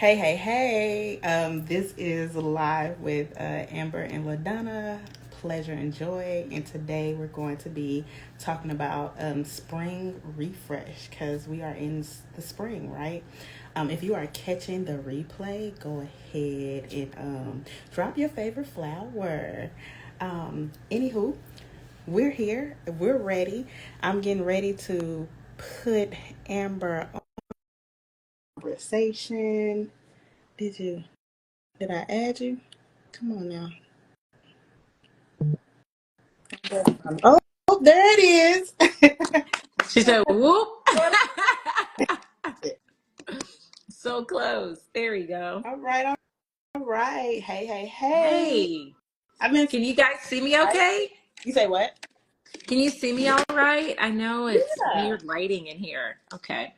Hey. This is live with Amber and LaDonna. Pleasure and joy. And today we're going to be talking about spring refresh because we are in the spring, right? If you are catching the replay, go ahead and drop your favorite flower. Anywho, we're here. We're ready. I'm getting ready to put Amber on conversation. Did you? Did I add you? Come on now. Oh, there it is. She said, whoop. All So close. There we go. right. Hey. Hey, I've been can you guys see me right. okay? You say what? Can you see me all right? I know it's Yeah, weird lighting in here. Okay.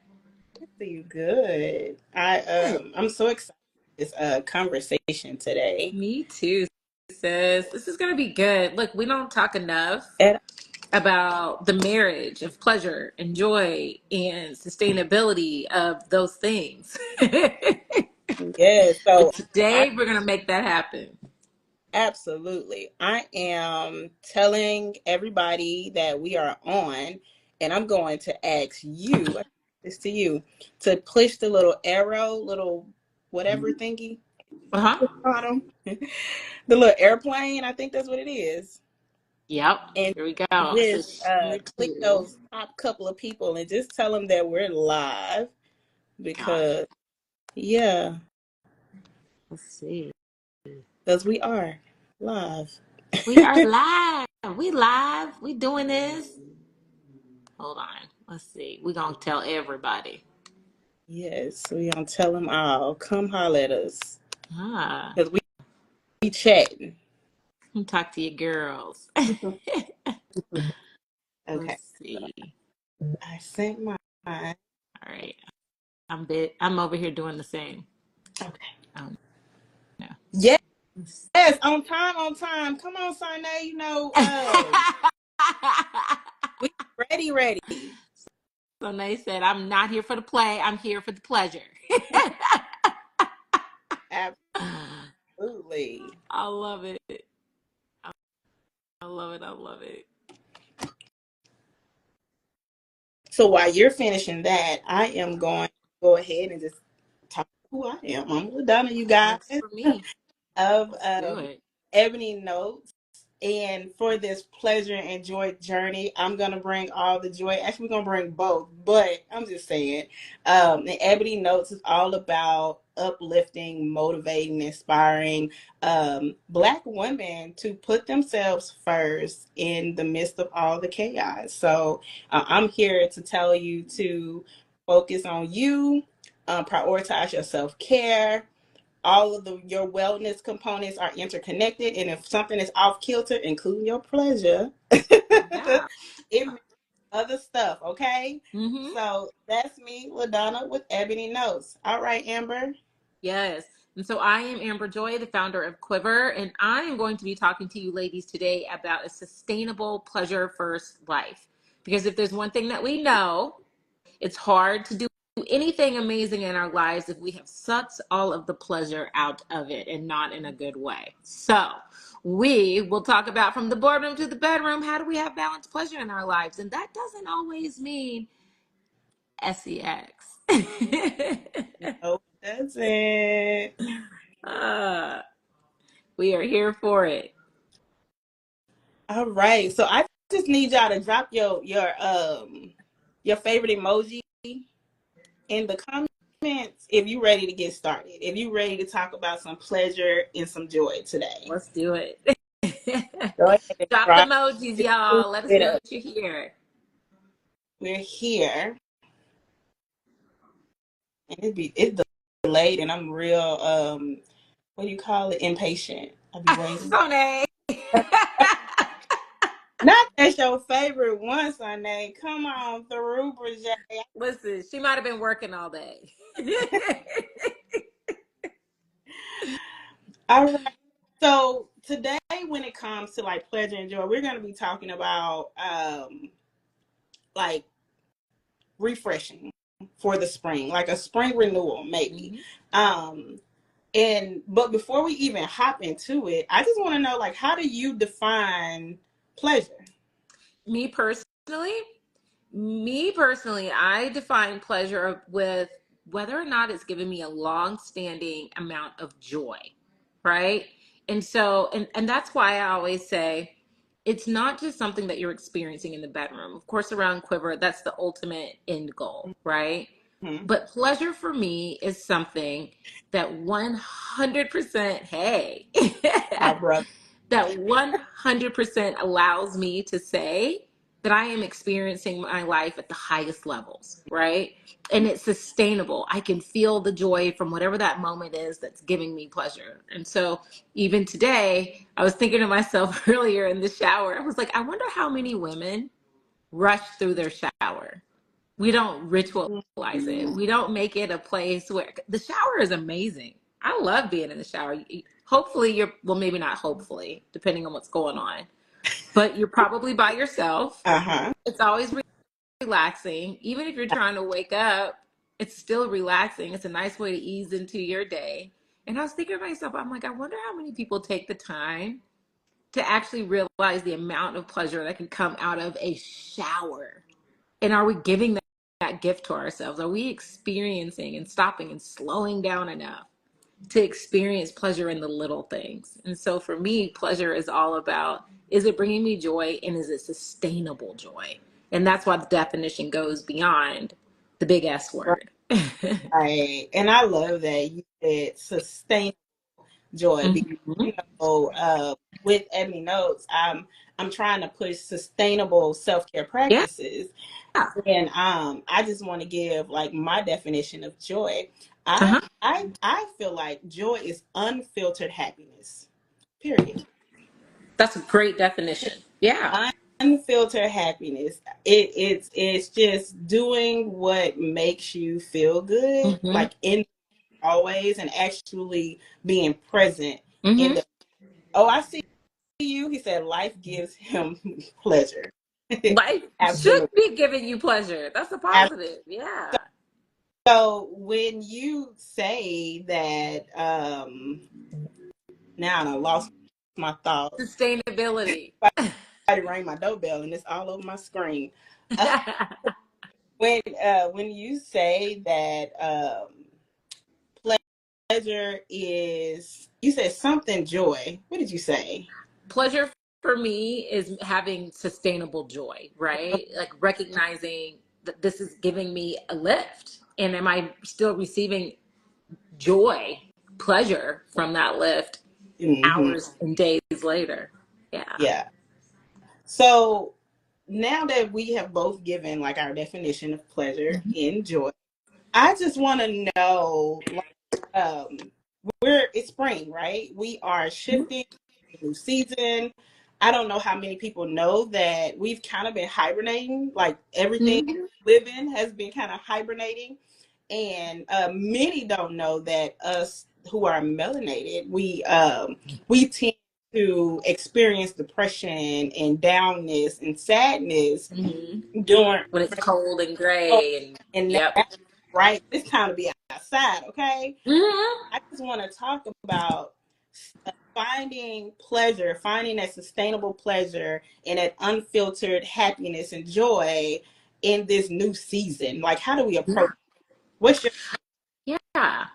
I see you good. Good. I'm so excited for this conversation today. Me too, sis. This is going to be good. Look, we don't talk enough And about the marriage of pleasure and joy and sustainability of those things. yeah, But so I today we're going to make that happen. absolutely. I am telling everybody that we are on, and I'm going to ask you, this to you, to push the little arrow, little whatever thingy Uh huh. bottom, the little airplane. I think that's what it is, Yep. and Here we go. So just share click two. those top couple of people and just tell them that we're live Got it. because yeah, Let's see. because we are live. We are live. We live. We doing this. Hold on. Let's see. We're gonna tell everybody. Yes, we gonna tell them all. Come holler at us Ah. because we chatting. Talk to your girls. Okay, Let's see. I sent mine. All right. I'm over here doing the same. Okay. Oh no. Yes, Let's- on time, on time. Come on, Sarnay. We ready. So they said, I'm not here for the play, I'm here for the pleasure. Absolutely. I love it. I love it. I love it. So while you're finishing that, I am going to go ahead and just talk who I am. I'm LaDonna, you guys, Works for me. of Let's do it. Ebony Notes. And for this pleasure and joy journey, I'm gonna bring all the joy. Actually, we're gonna bring both, but I'm just saying. And Ebony Notes is all about uplifting, motivating, inspiring Black women to put themselves first in the midst of all the chaos. So I'm here to tell you to focus on you, prioritize your self care. All of your wellness components are interconnected, and if something is off kilter, including your pleasure, Yeah. it means other stuff. Okay, Mm-hmm. so that's me, LaDonna, with Ebony Notes. All right, Amber. Yes. And so I am Amber Joy, the founder of Quiver, and I am going to be talking to you ladies today about a sustainable pleasure first life. Because if there's one thing that we know, it's hard to do anything amazing in our lives if we have sucked all of the pleasure out of it and not in a good way. So, we will talk about from the boardroom to the bedroom, how do we have balanced pleasure in our lives? And that doesn't always mean sex. No, that's it. uh, we are here for it. All right, so I just need y'all to drop your favorite emoji in the comments if you ready to get started. If you ready to talk about some pleasure and some joy today. Let's do it. Go ahead and Drop the drop emojis, it. y'all. Let us know that you're here. We're here, and it's delayed, and I'm real what do you call it? Impatient. I'll be waiting. Sonae. Not that's your favorite one, Sunday. Come on through, Bridget. Listen, she might have been working all day. All right. So today, when it comes to like pleasure and joy, we're going to be talking about like refreshing. for the spring, like a spring renewal, maybe. Mhm. Um, but before we even hop into it, I just want to know, like, how do you define pleasure? Me personally, I define pleasure with whether or not it's giving me a long-standing amount of joy, right? And so, and that's why I always say it's not just something that you're experiencing in the bedroom. Of course, around Quiver, that's the ultimate end goal, right? Mm-hmm. But pleasure for me is something that 100%, hey, My brother. that 100% allows me to say that I am experiencing my life at the highest levels, right? And it's sustainable. I can feel the joy from whatever that moment is that's giving me pleasure. And so even today, I was thinking to myself earlier in the shower, I was like, I wonder how many women rush through their shower. We don't ritualize it. Mhm. We don't make it a place where the shower is amazing. I love being in the shower. Hopefully well, maybe not hopefully, depending on what's going on, but you're probably by yourself. Uh-huh. It's always relaxing. Even if you're trying to wake up, it's still relaxing. It's a nice way to ease into your day. And I was thinking to myself, I'm like, I wonder how many people take the time to actually realize the amount of pleasure that can come out of a shower. And are we giving that gift to ourselves? Are we experiencing and stopping and slowing down enough to experience pleasure in the little things? And so for me, pleasure is all about, is it bringing me joy and is it sustainable joy? And that's why the definition goes beyond the big S word. Right. And I love that you said sustain joy because, Mhm. you with Ebony Notes, I'm trying to push sustainable self-care Yeah. practices. And I just want to give like my definition of joy. I Uh-huh. I feel like joy is unfiltered happiness. Period. That's a great definition. Yeah. Unfiltered happiness. It's just doing what makes you feel good, Hmm. like in always, and actually being present in Hmm. the. Oh, I see you. He said life gives him pleasure. Life should Absolutely. be giving you pleasure. That's a positive. Yeah. So when you say that, now I lost my thought. Sustainability. I rang my doorbell and it's all over my screen. When you say that pleasure is, you said something joy. What did you say? Pleasure for me is having sustainable joy, right? Like recognizing that this is giving me a lift. And am I still receiving joy, pleasure from that lift Hmm. hours and days later? Yeah. Yeah. So now that we have both given like our definition of pleasure and joy, I just want to know, like, it's spring, right? We are shifting to a new season. I don't know how many people know that we've kind of been hibernating, like everything Mm-hmm. living has been kind of hibernating. And many don't know that us who are melanated, we tend to experience depression and downness and sadness Mm-hmm. during, When it's cold and gray and and yep. now, right, it's time to be outside. Okay, Mm-hmm. I just want to talk about finding pleasure, finding that sustainable pleasure and that unfiltered happiness and joy in this new season. Like, how do we approach? What's your Yeah.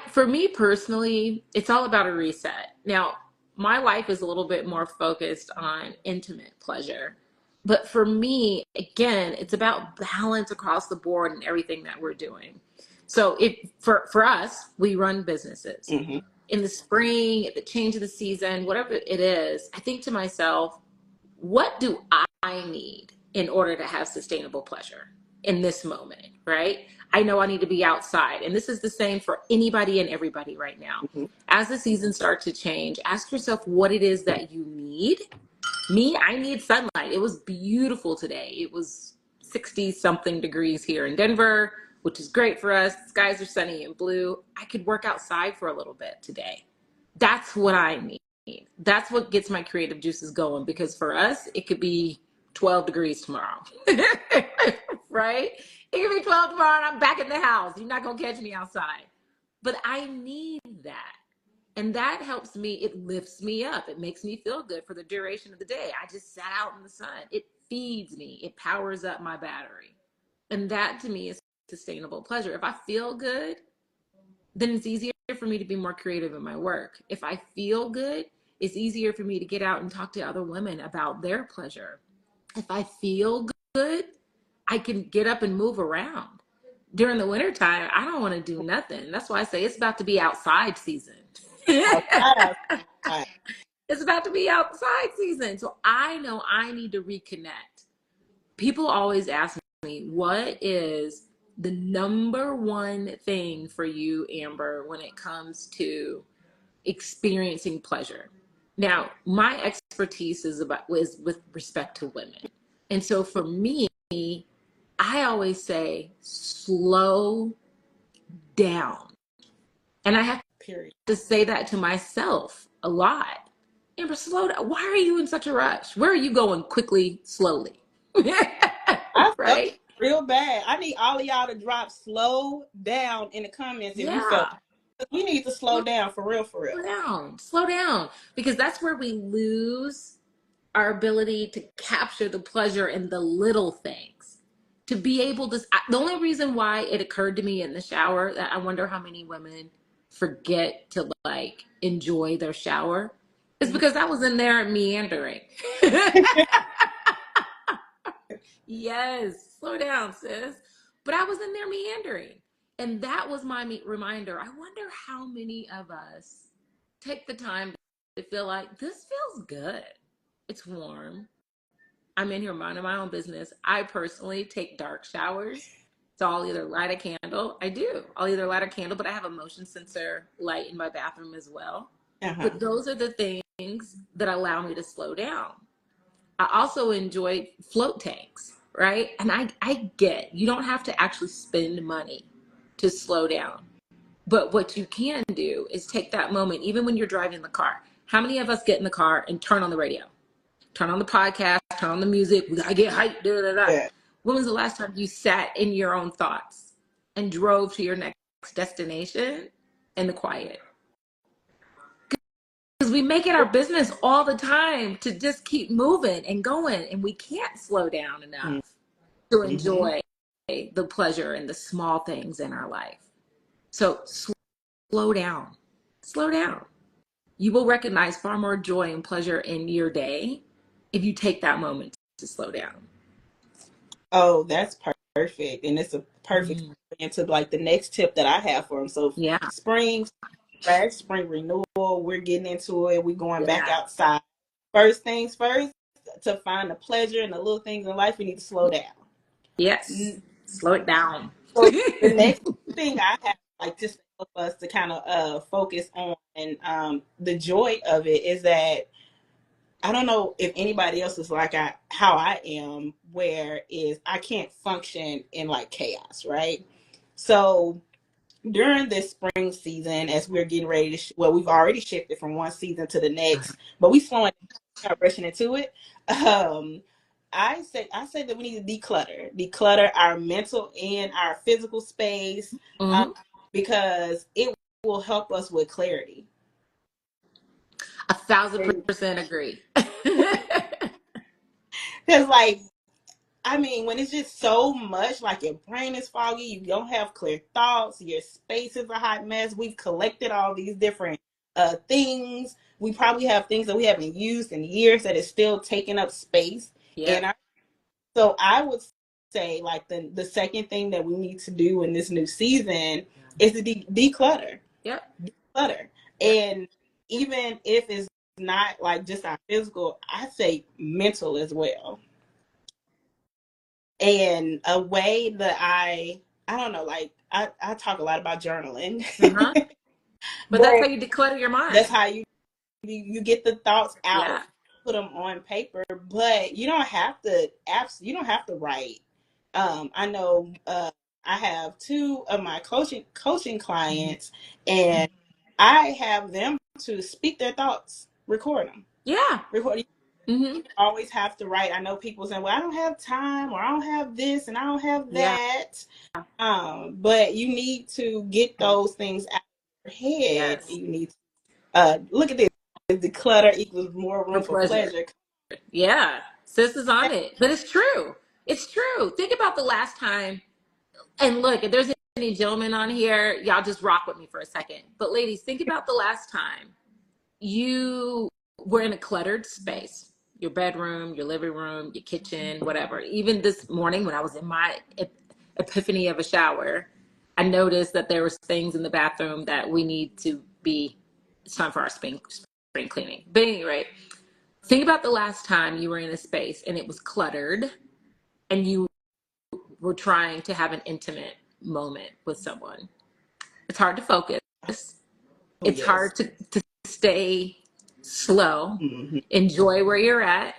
For me personally, it's all about a reset. Now, my life is a little bit more focused on intimate pleasure. But for me, again, it's about balance across the board in everything that we're doing. So if for us, we run businesses. Mhm. In the spring, at the change of the season, whatever it is, I think to myself, what do I need in order to have sustainable pleasure in this moment, right? I know I need to be outside. And this is the same for anybody and everybody right now. Mhm. As the seasons start to change, ask yourself what it is that you need. Me, I need sunlight. It was beautiful today. It was 60 something degrees here in Denver, which is great for us. The skies are sunny and blue. I could work outside for a little bit today. That's what I need. That's what gets my creative juices going because for us, it could be 12 degrees tomorrow. Right? It can be 12 tomorrow and I'm back in the house. You're not going to catch me outside. But I need that. And that helps me. It lifts me up. It makes me feel good for the duration of the day. I just sat out in the sun. It feeds me. It powers up my battery. And that to me is sustainable pleasure. If I feel good, then it's easier for me to be more creative in my work. If I feel good, it's easier for me to get out and talk to other women about their pleasure. If I feel good, I can get up and move around. During the wintertime, I don't want to do nothing. That's why I say it's about to be outside season. Outside, outside. It's about to be outside season. So I know I need to reconnect. People always ask me, what is the number one thing for you, Amber, when it comes to experiencing pleasure? Now, my expertise is with respect to women. And so for me, I always say slow down. And I have Period. to say that to myself a lot. Amber, slow down. Why are you in such a rush? Where are you going quickly, slowly? I felt Right? real bad. I need all of y'all to drop slow down in the comments if you felt Yeah. it. We need to slow down for real, for Slow real. down. Slow down. Because that's where we lose our ability to capture the pleasure in the little things. To be able to, the only reason why it occurred to me in the shower, that I wonder how many women forget to like enjoy their shower, is Mhm. because I was in there meandering. Yes, slow down, sis. But I was in there meandering. And that was my reminder. I wonder how many of us take the time to feel like this feels good. It's warm. I'm in here minding my own business. I personally take dark showers. So I'll either light a candle. I do. I'll either light a candle, but I have a motion sensor light in my bathroom as well. Uh-huh. But those are the things that allow me to slow down. I also enjoy float tanks, right? And I get you don't have to actually spend money to slow down. But what you can do is take that moment, even when you're driving the car. How many of us get in the car and turn on the radio, turn on the podcast, turn on the music? We gotta get hyped, da da da. Yeah. When was the last time you sat in your own thoughts and drove to your next destination in the quiet? Because we make it our business all the time to just keep moving and going, and we can't slow down enough to Mm-hmm. enjoy the pleasure and the small things in our life. So slow down. Slow down. You will recognize far more joy and pleasure in your day if you take that moment to slow down. Oh, that's perfect. And it's a perfect Mm, into like the next tip that I have for them. So yeah. spring fresh, spring renewal, we're getting into it. We're going back Yeah. outside. First things first, to find the pleasure and the little things in life, we need to slow down. Yes. Slow it down. So the next thing I have, like just to help us to kind of focus on and the joy of it is that I don't know if anybody else is like how I am, where is I can't function in like chaos, right? So during this spring season, as we're getting ready to, well, we've already shifted from one season to the next, but we slowing down, rushing into it. Um, I say that we need to declutter our mental and our physical space, um, Hmm. because it will help us with clarity. 1,000% agree. Because, like, I mean, when it's just so much, like your brain is foggy, you don't have clear thoughts, your space is a hot mess. We've collected all these different things. We probably have things that we haven't used in years that is still taking up space in Yep. our. So I would say, like the second thing that we need to do in this new season is to declutter, Yep. declutter, Yep. and even if it's not like just our physical, I say mental as well. And a way that I don't know, like I talk a lot about journaling. Uh-huh. But that's how But you declutter your that's mind. how you get the thoughts out, Yeah. put them on paper, but you don't have to you don't have to write. I know I have two of my coaching clients, and I have them to speak their thoughts, record them, Yeah. record. Mm-hmm. Always have to write. I know people saying, well, I don't have time, or I don't have this and I don't have Yeah. that. But you need to get those things out of your head. Yes. You need to look at this. Declutter equals more For room for pleasure. pleasure. Yeah. Sis is on it. But it's true. It's true. Think about the last time. And look, if there's any gentlemen on here, y'all just rock with me for a second. But ladies, think about the last time you were in a cluttered space, your bedroom, your living room, your kitchen, whatever. Even this morning when I was in my epiphany of a shower, I noticed that there was things in the bathroom that we need to be, it's time for our spring cleaning. But anyway, think about the last time you were in a space and it was cluttered and you were trying to have an intimate moment with someone. It's hard to focus. Oh, It's yes. hard to stay slow, Mm-hmm. enjoy where you're at.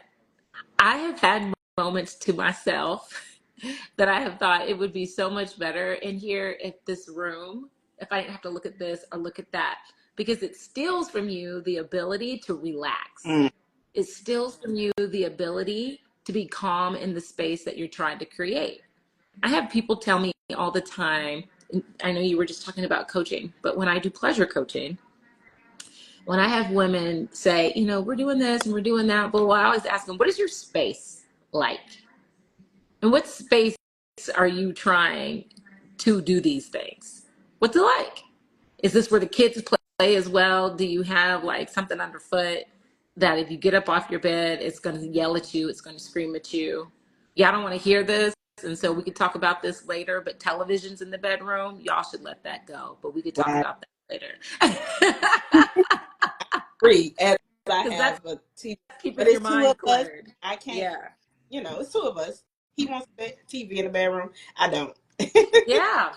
I have had moments to myself that I have thought it would be so much better in here if this room, if I didn't have to look at this or look at that, because it steals from you the ability to relax. Mm. It steals from you the ability to be calm in the space that you're trying to create. I have people tell me all the time, I know you were just talking about coaching, but when I do pleasure coaching, when I have women say, you know, we're doing this and we're doing that, but I always ask them, what is your space like? And what space are you trying to do these things? What's it like? Is this where the kids play as well? Do you have like something underfoot that if you get up off your bed, it's going to yell at you, it's going to scream at you? Yeah, I don't want to hear this. And so we could talk about this later, but television's in the bedroom, y'all should let that go. But we could talk Wow. about that later. Free as I Because that's have a TV, but keeping your it's two of mind us. cluttered. I can't. Yeah. It's two of us. He wants a TV in the bedroom. I don't. Yeah.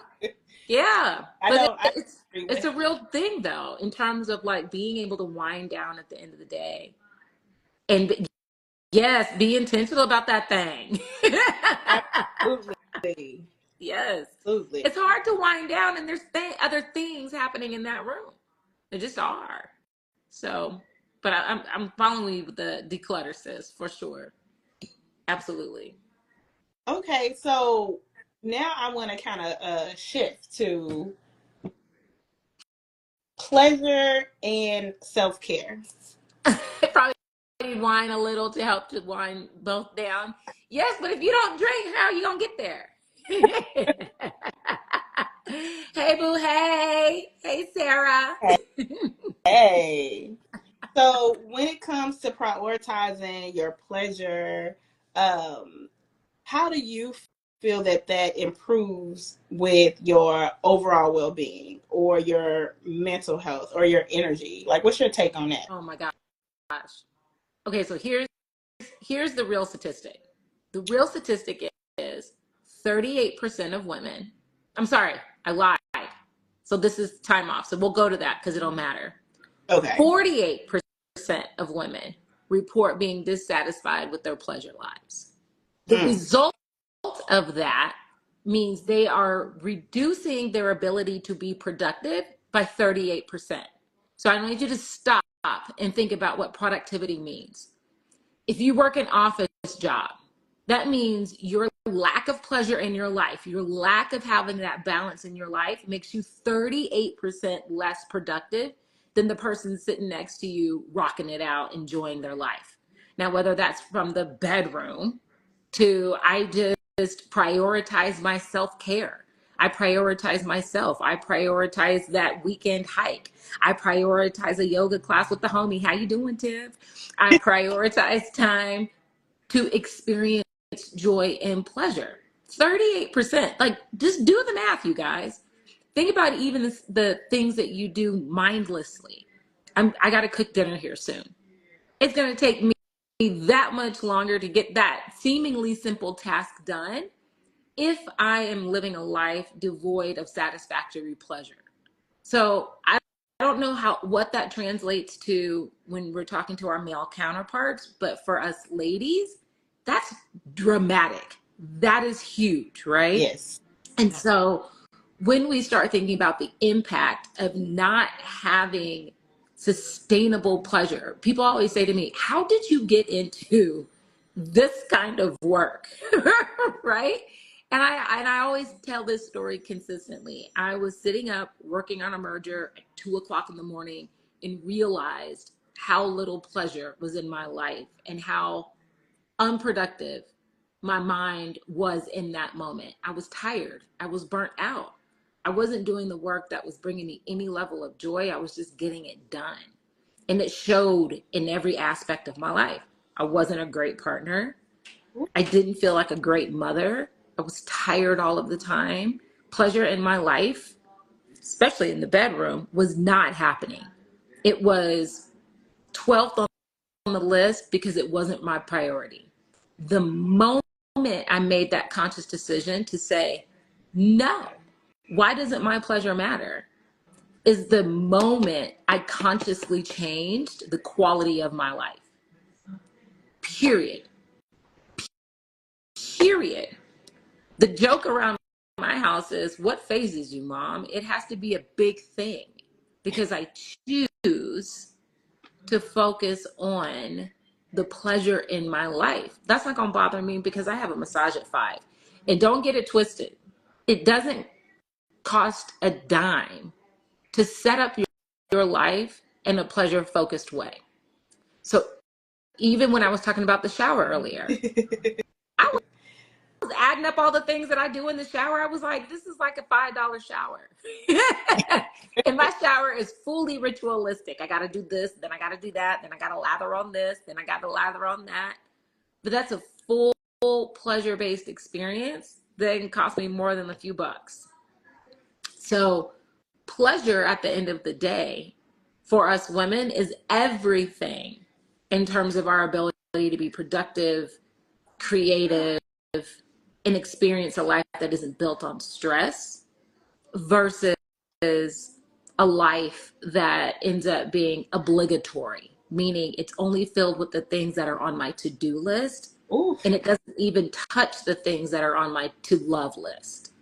Yeah. I But don't. I agree it's with. a real thing though, in terms of like being able to wind down at the end of the day. And yes, be intentional about that thing. Absolutely. Yes. Absolutely. It's hard to wind down and there's other things happening in that room. There just are. So, but I'm following you with the declutter, sis, for sure. Absolutely. Okay, so now I want to kind of shift to pleasure and self care. Probably wine a little to help to wind both down. Yes, but if you don't drink, how are you gonna get there? Hey boo, hey Sarah. Hey. So when it comes to prioritizing your pleasure, um, how do you feel that that improves with your overall well-being or your mental health or your energy? Like, what's your take on that? Oh my gosh. Okay, so here's the real statistic. The real statistic is 38% of women. I'm sorry, I lied. So this is time off. So we'll go to that because it'll matter. Okay. 48% of women report being dissatisfied with their pleasure lives. The Mm. result of that means they are reducing their ability to be productive by 38%. So I need you to stop and think about what productivity means. If you work an office job, that means your lack of pleasure in your life, your lack of having that balance in your life makes you 38% less productive than the person sitting next to you, rocking it out, enjoying their life. Now, whether that's from the bedroom to I just prioritize my self care. I prioritize myself. I prioritize that weekend hike. I prioritize a yoga class with the homie. How you doing, Tiff? I prioritize time to experience joy and pleasure. 38%. Like, just do the math, you guys. Think about even the things that you do mindlessly. I got to cook dinner here soon. It's going to take me that much longer to get that seemingly simple task done if I am living a life devoid of satisfactory pleasure. So I don't know what that translates to when we're talking to our male counterparts, but for us ladies, that's dramatic. That is huge, right? Yes. And so when we start thinking about the impact of not having sustainable pleasure. People always say to me, how did you get into this kind of work? Right? And I always tell this story consistently. I was sitting up working on a merger at 2 o'clock in the morning and realized how little pleasure was in my life and how unproductive my mind was in that moment. I was tired. I was burnt out. I wasn't doing the work that was bringing me any level of joy. I was just getting it done. And it showed in every aspect of my life. I wasn't a great partner. I didn't feel like a great mother. I was tired all of the time. Pleasure in my life, especially in the bedroom, was not happening. It was 12th on the list because it wasn't my priority. The moment I made that conscious decision to say, no, why doesn't my pleasure matter? Is the moment I consciously changed the quality of my life. Period. Period. The joke around my house is, what phases you, Mom? It has to be a big thing because I choose to focus on the pleasure in my life. That's not going to bother me because I have a massage at 5. And don't get it twisted. It doesn't cost a dime to set up your life in a pleasure focused way. So even when I was talking about the shower earlier, I was adding up all the things that I do in the shower. I was like, this is like a $5 shower. And my shower is fully ritualistic. I got to do this, then I got to do that, then I got to lather on this, then I got to lather on that. But that's a full pleasure-based experience that can cost me more than a few bucks. So pleasure at the end of the day for us women is everything in terms of our ability to be productive, creative, and experience a life that isn't built on stress versus a life that ends up being obligatory, meaning it's only filled with the things that are on my to-do list Oof. and it doesn't even touch the things that are on my to-love list.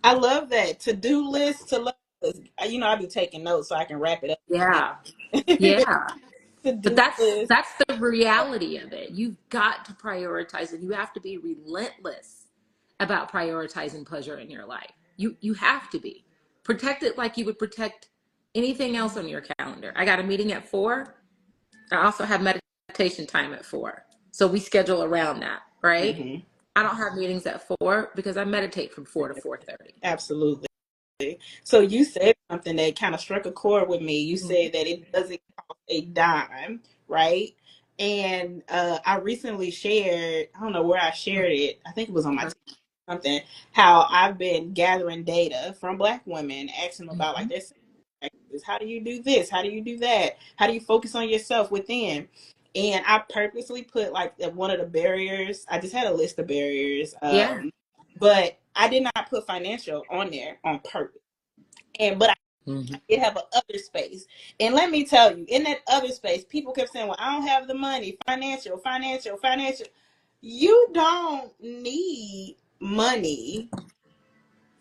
I love that to-do list to love list. I be taking notes so I can wrap it up. Yeah. Again. Yeah. But To-do that's list. that's the reality of it. You've got to prioritize and you have to be relentless about prioritizing pleasure in your life. You have to be. Protect it like you would protect anything else on your calendar. I got a meeting at 4. I also have meditation time at 4. So we schedule around that, right? Hmm. I don't have meetings at 4 because I meditate from 4 to 4:30. Absolutely. So you said something that kind of struck a chord with me. You Mhm. said that it doesn't cost a dime, right? And I recently shared, I don't know where I shared it. I think it was on my TikTok or something, how I've been gathering data from Black women, asking them about like Mhm. their sex practices. How do you do this? How do you do that? How do you focus on yourself within? And I purposely put like one of the barriers. I just had a list of barriers, Yeah. but I did not put financial on there on purpose. But I Mhm. did have a other space. And let me tell you, in that other space, people kept saying, well, I don't have the money, financial, financial, financial. You don't need money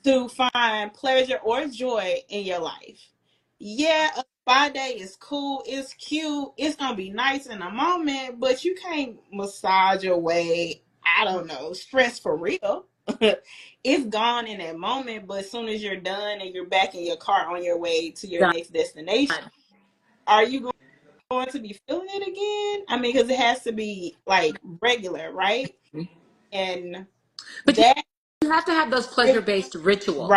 to find pleasure or joy in your life. Yeah, a spa day is cool, it's cute, it's gonna be nice in a moment, but you can't massage your way, I don't know, stress for real. It's gone in that moment, but as soon as you're done and you're back in your car on your way to your Done. next destination, are you going to be feeling it again? I mean, because it has to be like regular, right? And But that, you have to have those pleasure-based right, rituals.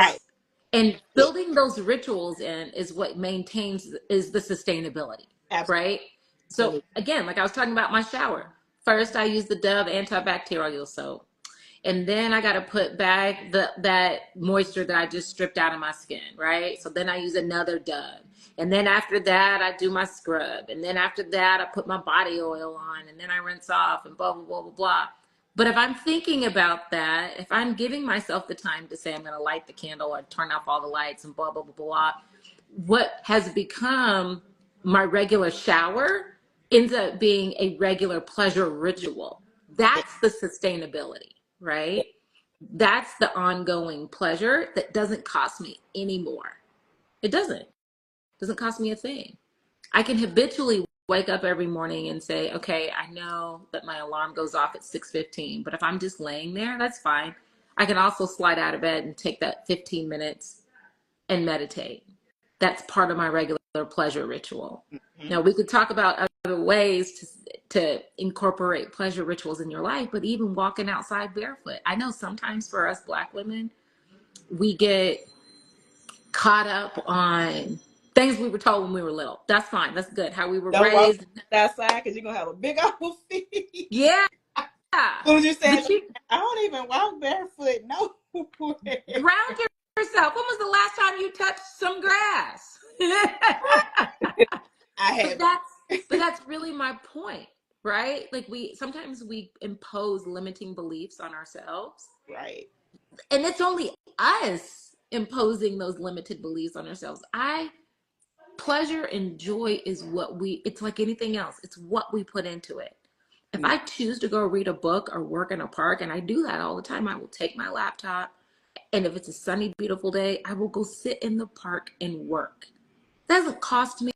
And building those rituals in is what maintains is the sustainability, right? So absolutely. again, like I was talking about my shower. First I use the Dove antibacterial soap. And then I got to put back that moisture that I just stripped out of my skin, right? So then I use another Dove. And then after that, I do my scrub. And then after that, I put my body oil on and then I rinse off and blah, blah, blah, blah, blah. But if I'm thinking about that, if I'm giving myself the time to say I'm going to light the candle or turn off all the lights and blah, blah, blah, blah, what has become my regular shower ends up being a regular pleasure ritual. That's the sustainability, right? That's the ongoing pleasure that doesn't cost me anymore. It doesn't. It doesn't cost me a thing. I can habitually wake up every morning and say, okay, I know that my alarm goes off at 6:15, but if I'm just laying there, that's fine. I can also slide out of bed and take that 15 minutes and meditate. That's part of my regular pleasure ritual. Mhm. Now, we could talk about other ways to incorporate pleasure rituals in your life, but even walking outside barefoot. I know sometimes for us Black women, we get caught up on things we were told when we were little. That's fine. That's good. How we were Don't walk raised. outside because you're gonna have a big old feet. Yeah. As soon as you said But that, you I don't even walk barefoot. No. ground yourself. When was the last time you touched some grass? I but have. that's but that's really my point, right? Like we sometimes we impose limiting beliefs on ourselves, Right. and it's only us imposing those limited beliefs on ourselves. I Pleasure and joy is what we it's like anything else. It's what we put into it. If Yeah. I choose to go read a book or work in a park, and I do that all the time, I will take my laptop, and if it's a sunny beautiful day, I will go sit in the park and work. It doesn't cost me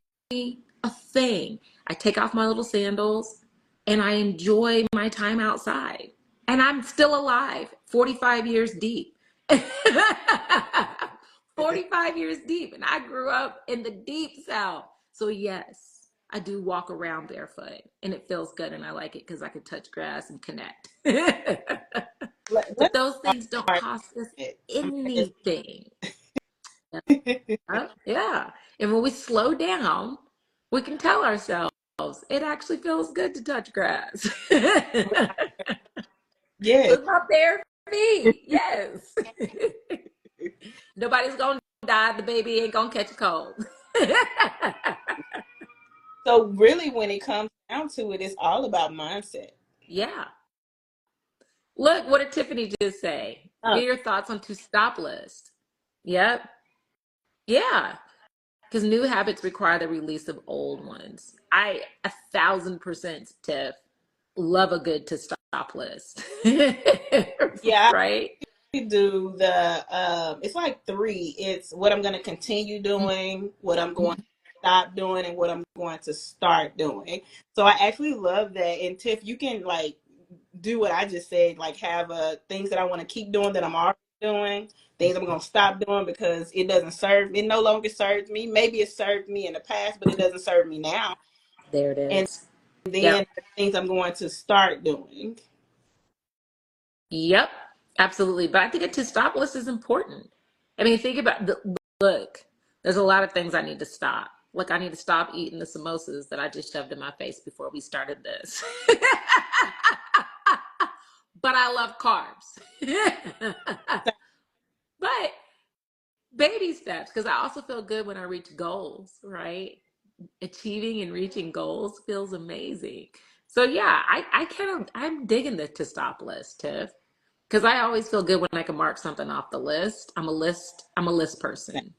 a thing. I take off my little sandals and I enjoy my time outside. And I'm still alive, 45 years deep. 45 years deep. And I grew up in the deep South. So, yes, I do walk around barefoot and it feels good. And I like it because I can touch grass and connect. Let's But those things don't start cost us it. I'm just. anything. Yeah. And when we slow down, we can tell ourselves it actually feels good to touch grass. Yes. With my bare feet. Yes. Nobody's going to die. The baby ain't going to catch a cold. So really, when it comes down to it, it's all about mindset. Yeah. Look, what did Tiffany just say? Um, Get your thoughts on to stop list. Yep. Yeah. Because new habits require the release of old ones. I 1,000% Tiff love a good to stop list. yeah, Right? I do the. It's like three. It's what I'm going to continue doing, what I'm going to stop doing, and what I'm going to start doing. So I actually love that. And Tiff, you can like do what I just said, like have things that I want to keep doing that I'm already doing, things I'm gonna stop doing because it no longer serves me. Maybe it served me in the past, but it doesn't serve me now. There it And is. then Yep. things I'm going to start doing. Yep. Absolutely. But I think a to stop list is important. I mean, think about look, there's a lot of things I need to stop. Like I need to stop eating the samosas that I just shoved in my face before we started this. But I love carbs. But baby steps, because I also feel good when I reach goals, right? Achieving and reaching goals feels amazing. So yeah, I'm digging the to stop list, Tiff. Because I always feel good when I can mark something off the list. I'm a list person.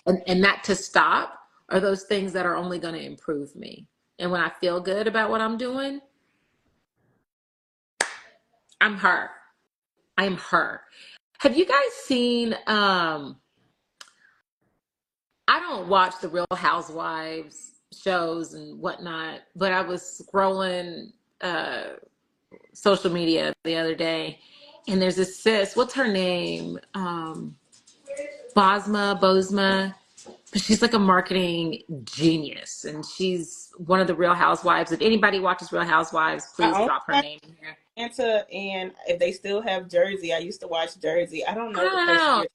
And that to stop are those things that are only going to improve me. And when I feel good about what I'm doing, I'm her. I'm her. Have you guys seen I don't watch the Real Housewives shows and whatnot, but I was scrolling uh, social media the other day, and there's this sis. What's her name? Bosma. But she's like a marketing genius, and she's one of the Real Housewives. If anybody watches Real Housewives, I please only drop her watch name in here. Atlanta, and if they still have Jersey, I used to watch Jersey. I don't I know the don't person know. you're.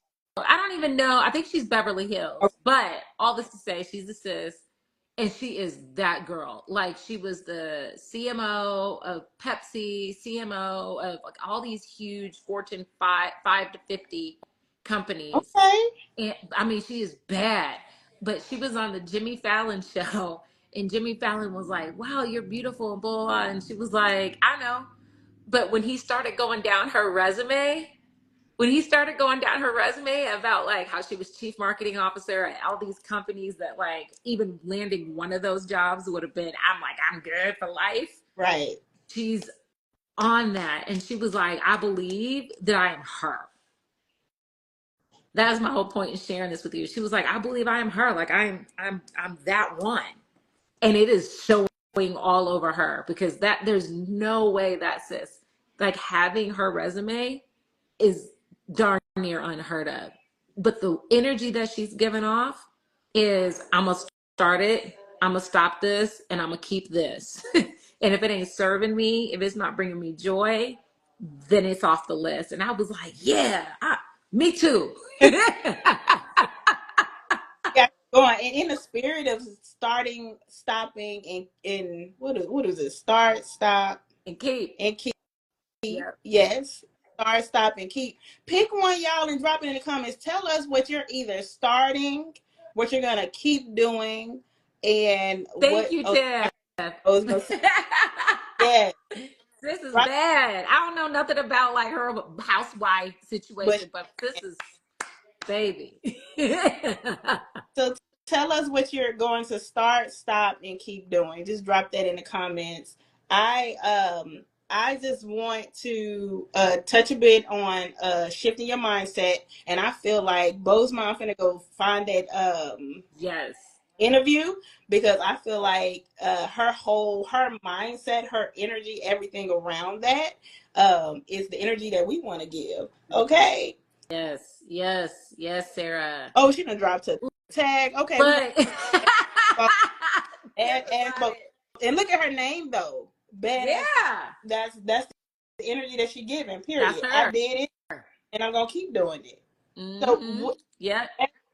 I don't even know. I think she's Beverly Okay. Hills. But all this to say, she's a sis. And she is that girl. Like she was the CMO of Pepsi, CMO of like all these huge Fortune 5 to 50 companies. Okay. And I mean, she is bad. But she was on the Jimmy Fallon show. And Jimmy Fallon was like, wow, you're beautiful and blah, blah, blah. And she was like, I know. But when he started going down her resume about like how she was chief marketing officer at all these companies that like even landing one of those jobs would have been, I'm like, I'm good for life. Right. She's on that. And she was like, I believe that I am her. That's my whole point in sharing this with you. She was like, I believe I am her. Like I'm that one. And it is showing all over her because that there's no way that sis, like having her resume is darn near unheard of. But the energy that she's giving off is I'm gonna start it, I'm gonna stop this, and I'm gonna keep this. And if it ain't serving me, if it's not bringing me joy, then it's off the list. And I was like, yeah, me too. Yeah, going and in the spirit of starting, stopping, and what is it? Start, stop, And keep. and keep. Yep. Yes, start, stop, and keep. Pick one, y'all, and drop it in the comments. Tell us what you're either starting, what you're gonna keep doing, and Thank what. you, Oh, Tiff. I was gonna say, yeah, This is right. bad. I don't know nothing about like her housewife But situation, but this is baby. so tell us what you're going to start, stop, and keep doing. Just drop that in the comments. I just want to touch a bit on shifting your mindset, and I feel like Bozeman, I'm gonna go find that Yes. interview because I feel like her mindset, her energy, everything around that is the energy that we want to give. Okay. Yes. Yes. Yes, Sarah. Oh, she done dropped to tag. Okay, we're But gonna think add about both. it. And look at her name though. Badass. Yeah. That's the energy that she giving. That's Period. I her. did it, and I'm gonna keep doing it. So Mm-hmm. Yep.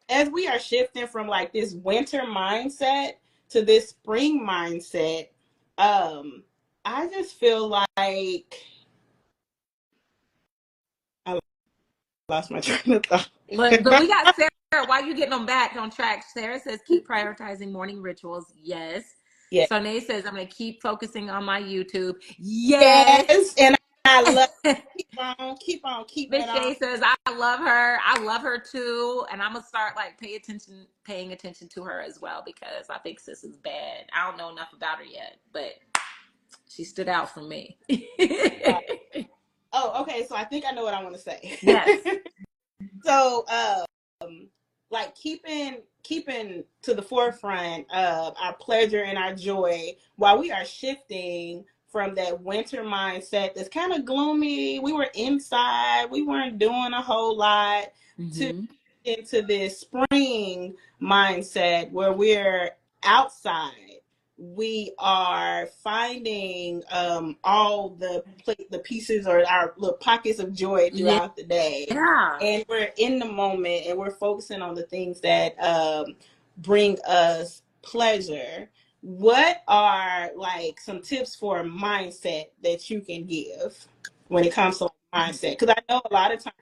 as we are shifting from like this winter mindset to this spring mindset, I just feel like I lost my train of thought. Look, but we got Sarah. Why you getting them back on track? Sarah says keep prioritizing morning rituals. Yes. Yeah. Sonae says I'm gonna keep focusing on my YouTube. Yes. Yes, and I love keep on keeping it Miss on. Shay says I love her. I love her too, and I'm gonna start like paying attention to her as well because I think sis is bad. I don't know enough about her yet, but she stood out for me. Right. Oh, okay. So I think I know what I want to say. Yes. So, like keeping to the forefront of our pleasure and our joy while we are shifting from that winter mindset that's kind of gloomy. We were inside, we weren't doing a whole lot to Mm-hmm. into this spring mindset where we're outside. We are finding all the pieces or our little pockets of joy Yeah. throughout the day, and we're in the moment and we're focusing on the things that bring us pleasure. What are like some tips for mindset that you can give when it comes to mindset? Because I know a lot of times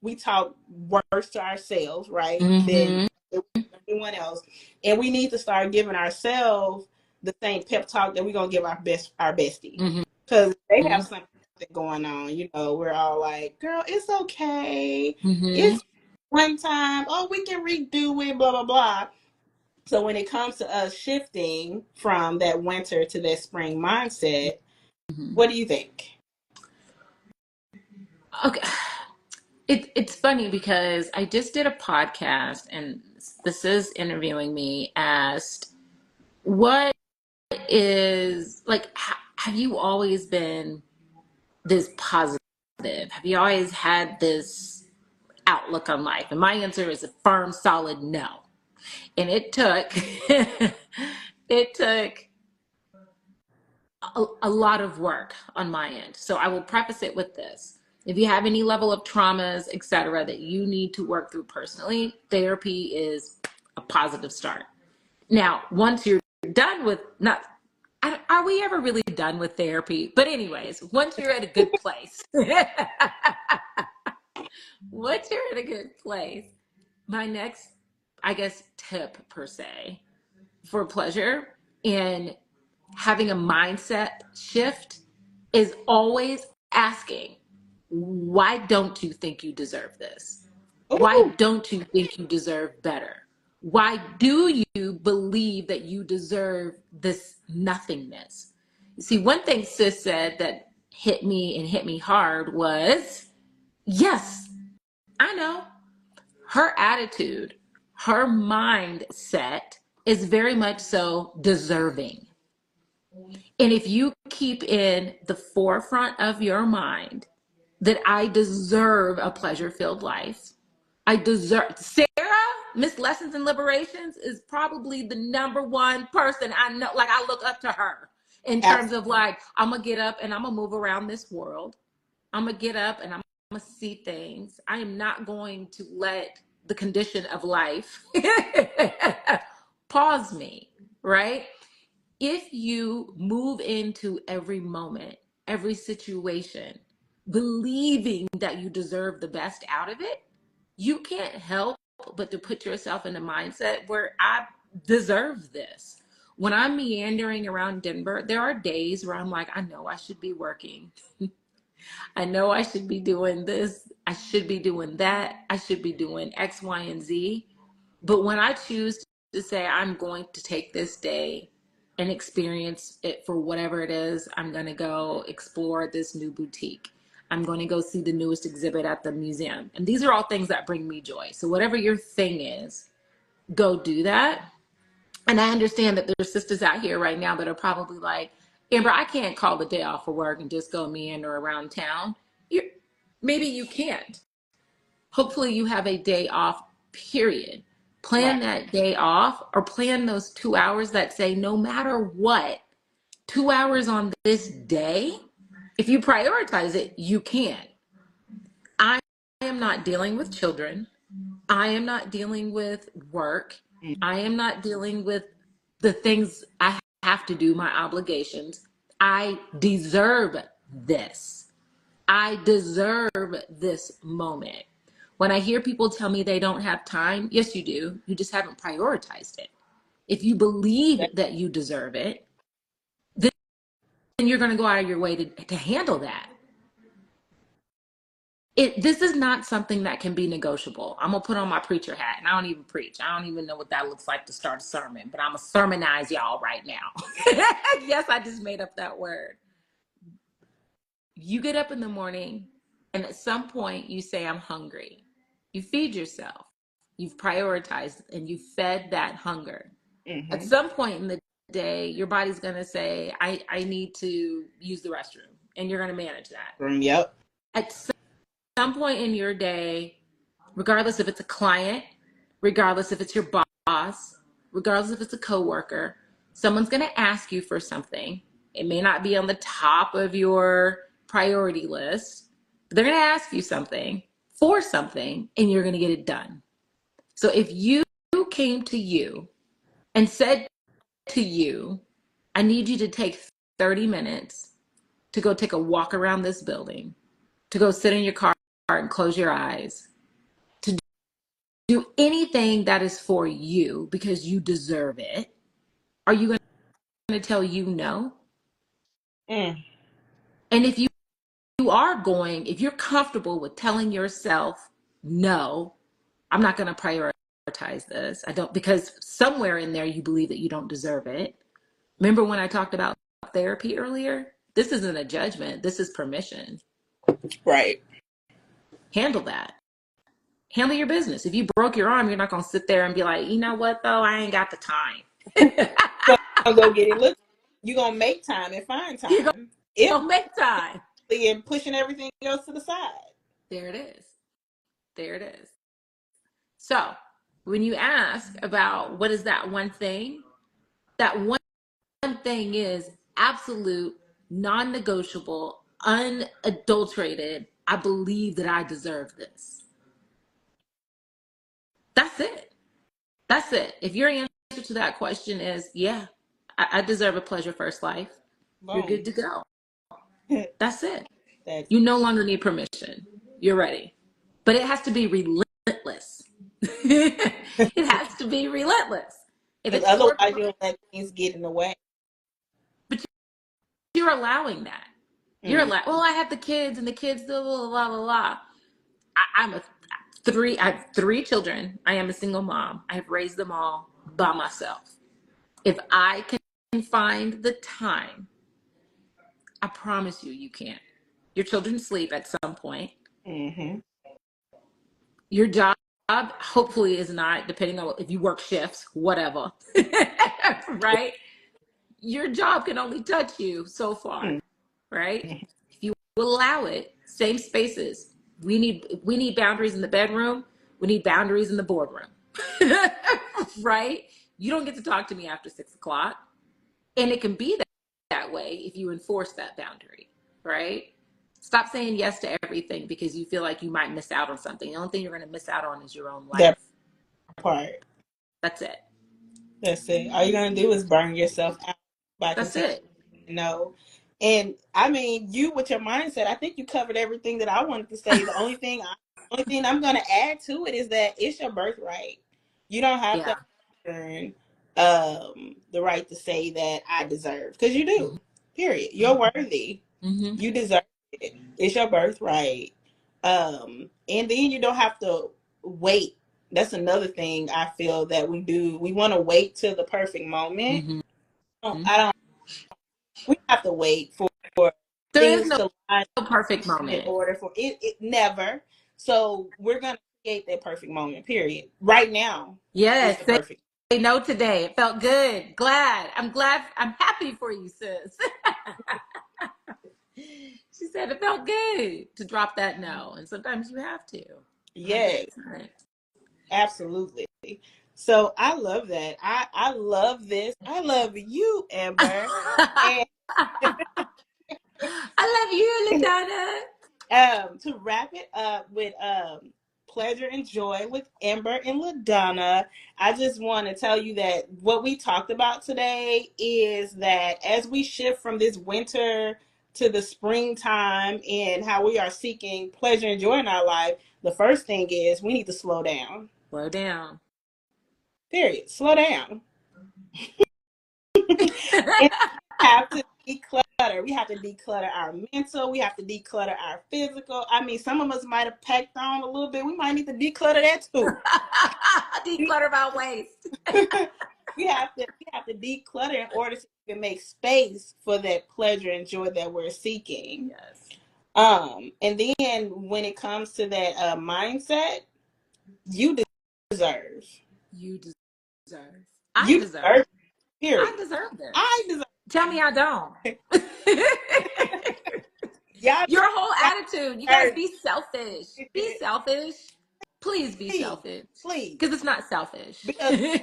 we talk worse to ourselves, right, than Mm-hmm. anyone else, and we need to start giving ourselves the same pep talk that we're gonna give our bestie, because they have something going on. You know, we're all like, "Girl, it's okay. Mm-hmm. It's one time. Oh, we can redo it." Blah blah blah. So when it comes to us shifting from that winter to that spring mindset, Mm-hmm. what do you think? Okay. It's funny because I just did a podcast and this is interviewing me asked what is like have you always been this positive? Have you always had this outlook on life? And my answer is a firm, solid no. And it took it took a lot of work on my end. So I will preface it with this. If you have any level of traumas, etc., that you need to work through personally, therapy is a positive start. Now, once you're done with not are we ever really done with therapy? But anyways, once you're at a good place, once you're in a good place, my next, I guess, tip per se for pleasure and having a mindset shift is always asking, why don't you think you deserve this? Why Ooh, don't you think you deserve better? Why do you believe that you deserve this nothingness? See, one thing sis said that hit me and hit me hard was, yes, I know. her attitude, her mindset is very much so deserving. And if you keep in the forefront of your mind that I deserve a pleasure-filled life, I deserve, Sarah, Miss Lessons and Liberations is probably the number one person I know, like I look up to her in terms of like, I'm gonna get up and I'm gonna move around this world. I'm gonna get up and I'm gonna see things. I am not going to let the condition of life pause me, right? If you move into every moment, every situation, believing that you deserve the best out of it, you can't help but to put yourself in a mindset where I deserve this. When I'm meandering around Denver, there are days where I'm like, I know I should be working. I know I should be doing this. I should be doing that. I should be doing X, Y, and Z. But when I choose to say, I'm going to take this day and experience it for whatever it is, I'm going to go explore this new boutique. I'm going to go see the newest exhibit at the museum. And these are all things that bring me joy. So whatever your thing is, go do that. And I understand that there's sisters out here right now that are probably like, Amber, I can't call the day off for work and just go meander around town. Maybe you can't. Hopefully you have a day off, period. Plan Right. that day off, or plan those 2 hours that say, no matter what, 2 hours on this day, if you prioritize it, you can. I am not dealing with children. I am not dealing with work. Mm. I am not dealing with the things I have to do, my obligations. I deserve this. I deserve this moment. When I hear people tell me they don't have time, yes, you do. You just haven't prioritized it. If you believe that you deserve it, then you're going to go out of your way to handle that. This is not something that can be negotiable. I'm gonna put on my preacher hat, and I don't even preach. I don't even know what that looks like to start a sermon, but I'm gonna sermonize y'all right now. Yes, I just made up that word. You get up in the morning, and at some point you say, I'm hungry. You feed yourself. You've prioritized and you fed that hunger. At Mm-hmm. some point in the day, your body's gonna say, I need to use the restroom, and you're gonna manage that. Yep. At some point in your day, regardless if it's a client, regardless if it's your boss, regardless if it's a coworker, someone's going to ask you for something. It may not be on the top of your priority list, but they're going to ask you something for something, and you're going to get it done. So if you came to you and said to you, I need you to take 30 minutes to go take a walk around this building, to go sit in your car and close your eyes, to do anything that is for you because you deserve it, are you going to tell you no? Mm. And if you are going, if you're comfortable with telling yourself, no, I'm not going to prioritize this. I don't, because somewhere in there you believe that you don't deserve it. Remember when I talked about therapy earlier? This isn't a judgment. This is permission. Right. Handle that. Handle your business. If you broke your arm, you're not going to sit there and be like, you know what, though? I ain't got the time. Gonna go get it. Look, you're gonna make time and find You're time. If going to make time. and pushing everything else to the side. There it is. There it is. So when you ask about what is that one thing, that one thing is absolute, non-negotiable, unadulterated. I believe that I deserve this. That's it. That's it. If your answer to that question is, yeah, I deserve a pleasure first life, you're Boom. good to go. That's it. That's You no longer need permission. You're ready. But it has to be relentless. It has to be relentless. If because it's otherwise you'll let things get in the way. but you're allowing that. You're Mm. like, well, I have the kids and the kids, blah, blah, blah, blah, blah. I have 3 children. I am a single mom. I have raised them all by myself. If I can find the time, I promise you, you can. Your children sleep at some point. Mm-hmm. Your job hopefully is not, depending on if you work shifts, whatever, right? Your job can only touch you so far, right? If you allow it, same spaces. We need boundaries in the bedroom. We need boundaries in the boardroom, right? You don't get to talk to me after 6 o'clock, and it can be that way if you enforce that boundary, right? Stop saying yes to everything because you feel like you might miss out on something. The only thing you're going to miss out on is your own That life. part. That's it. That's it. All you're gonna do is burn yourself out by That's continuing it. to know. And I mean, you with your mindset, I think you covered everything that I wanted to say. The only thing I'm gonna add to it is that it's your birthright. You don't have Yeah. to earn the right to say that I deserve, because you do. Period. You're worthy. Mm-hmm. You deserve it. It's your birthright. And then you don't have to wait. That's another thing I feel that we do. We want to wait till the perfect moment. Mm-hmm. I don't. We have to wait for There is things no to line perfect in moment. order for it. It never. So we're gonna create that perfect moment. Period. Right now is Yes, the say perfect. no today. It felt good. Glad. I'm glad. I'm happy for you, sis. She said it felt good to drop that no. And sometimes you have to. Yes, 100%. absolutely. So I love that. I love this. I love you, Amber. And I love you, LaDonna. to wrap it up with pleasure and joy with Amber and LaDonna, I just want to tell you that what we talked about today is that as we shift from this winter to the springtime and how we are seeking pleasure and joy in our life, the first thing is we need to slow down. Slow down. Period. Slow down. And we have to declutter. We have to declutter our mental. We have to declutter our physical. I mean, some of us might have packed on a little bit. We might need to declutter that too. Declutter about waste. We have to declutter in order to even make space for that pleasure and joy that we're seeking. Yes. And then when it comes to that mindset, you deserve. You deserve. I You deserve. deserve. I Period. deserve this. I deserve. Tell me I don't. Y'all, Your whole y'all attitude. You guys deserve. be selfish. Be selfish. Please be Please, selfish. please, Because it's not selfish. because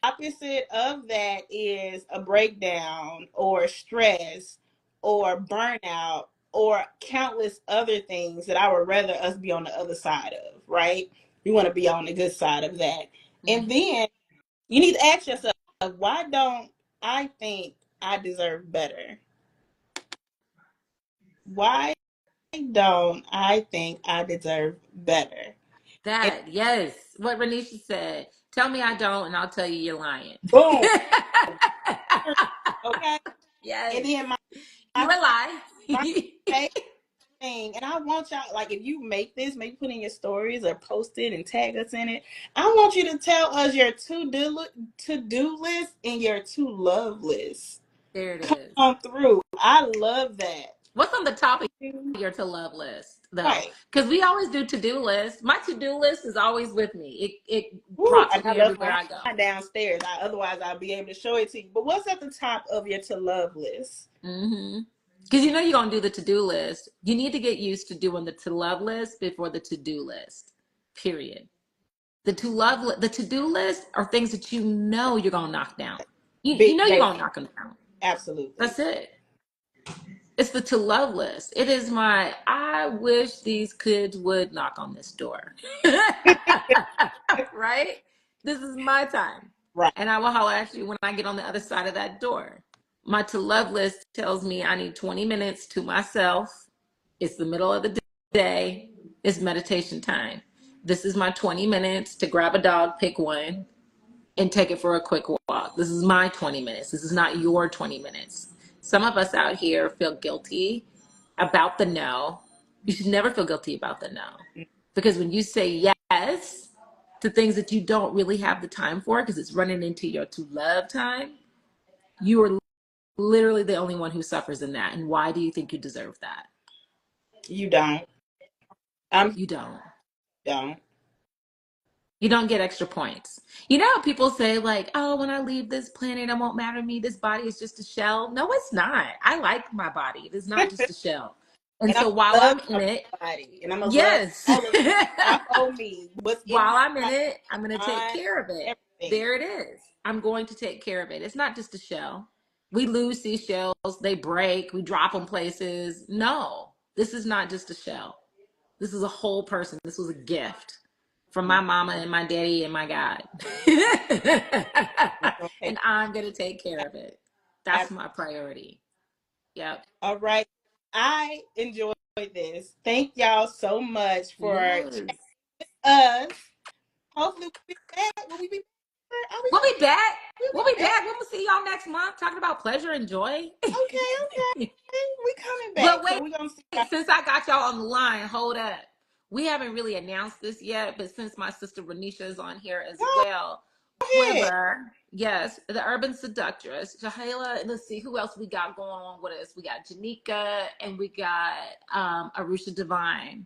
opposite of that is a breakdown or stress or burnout or countless other things that I would rather us be on the other side of, right? We want to be on the good side of that. And Mhm. then you need to ask yourself, why don't I think I deserve better? Why don't I think I deserve better? And That, yes. What Renisha said. Tell me I don't, and I'll tell you you're lying. boom, okay? And Yes. then You're my, a lie. my favorite thing, and I want y'all, like, if you make this, maybe put in your stories or post it and tag us in it. I want you to tell us your to do list and your to love list. There it Come is. on through. I love that. What's on the top of your to love list, though? Right. Because we always do to do list. My to do list is always with me. It Woo, prompts and I me left everywhere I go. mine downstairs. Otherwise, I'll be able to show it to you. But what's at the top of your to love list? Mm-hmm. Because you know you're gonna do the to do list. You need to get used to doing the to love list before the to do list. Period. The to do list are things that you know you're gonna knock down. You Big know you're they gonna knock them down. absolutely. That's it. It's the to love list. It is my I wish these kids would knock on this door. Right? This is my time. Right. And I will holler at you when I get on the other side of that door. My to love list tells me I need 20 minutes to myself. It's the middle of the day. It's meditation time. This is my 20 minutes to grab a dog, pick one, and take it for a quick walk. This is my 20 minutes. This is not your 20 minutes. Some of us out here feel guilty about the no. You should never feel guilty about the no. Because when you say yes to things that you don't really have the time for, because it's running into your to love time, you are literally the only one who suffers in that. And why do you think you deserve that? You don't. I'm You don't. don't. You don't get extra points. You know, people say, like, oh, when I leave this planet, it won't matter to me. This body is just a shell. No, it's not. I like my body. It is not just a shell. And And I'm so while gonna love I'm in it, my body, and I'm gonna love yes. all of my whole me, what's in While my I'm in body, it, I'm going to take mind, care of it. everything. There it is. I'm going to take care of it. It's not just a shell. We lose these shells, they break, we drop them places. No, this is not just a shell. This is a whole person. This was a gift from my mama and my daddy and my God. We're gonna take And I'm going to take care that. of it. That's my priority. Yep. All right. I enjoyed this. Thank y'all so much for chatting Yes. with us. Hopefully we'll be back. Will we be back? Are we We'll gonna be back. we'll We'll be be back? back. We'll see y'all next month talking about pleasure and joy. Okay, okay. We coming back. But So wait, we're gonna see y'all. since I got y'all on the line, hold up. We haven't really announced this yet, but since my sister Renisha is on here as Go well, ahead. Quiver, yes, the urban seductress, Jahela, and let's see who else we got going on with us. We got Janika and we got Arusha Divine.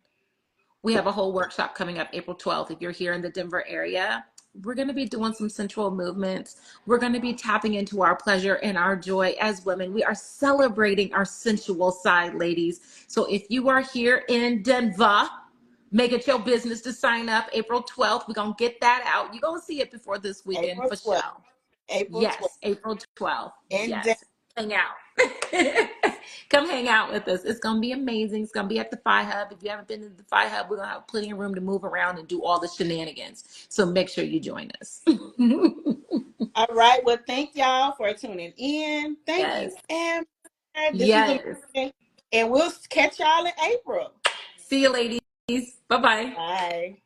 We have a whole workshop coming up April 12th. If you're here in the Denver area, we're going to be doing some sensual movements. We're going to be tapping into our pleasure and our joy as women. We are celebrating our sensual side, ladies. So if you are here in Denver, make it your business to sign up April 12th. We're going to get that out. You're going to see it before this weekend April for 12th. sure. April 12th. Yes, April 12th. And Yes. Hang out. Come hang out with us. It's going to be amazing. It's going to be at the Phi Hub. If you haven't been to the Phi Hub, we're going to have plenty of room to move around and do all the shenanigans. So make sure you join us. all right. Well, thank y'all for tuning in. Thank Yes. you, Amber. This was Yes. amazing. And we'll catch y'all in April. See you, ladies. Bye bye. Bye.